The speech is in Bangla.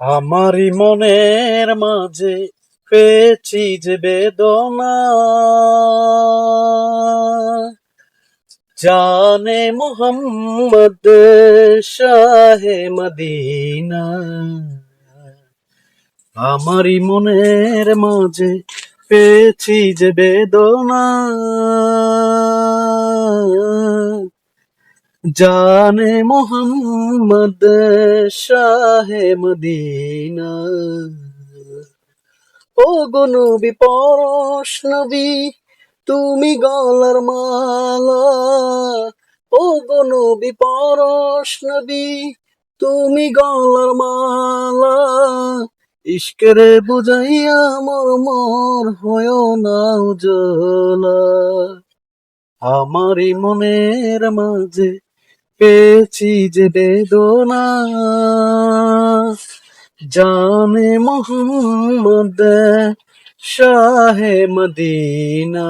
আমারই মনের মাঝে পেয়েছি যে বেদনা, জানে মোহাম্মদ শাহে মদিনা। আমারই মনের মাঝে পেয়েছি যে বেদনা, জানে মোহাম্মদ শাহে মদিনা। ও গো নবী পরশ নবী, তুমি গলার মালা। ও গো নবী পরশ নবী, তুমি গলার মালা। ইশকের বুঝাইয়া মোর মোর হয় না উজালা। আমারই মনের মাঝে পেয়েছি যে বেদনা, জানে মোহাম্মদ শাহে মদিনা।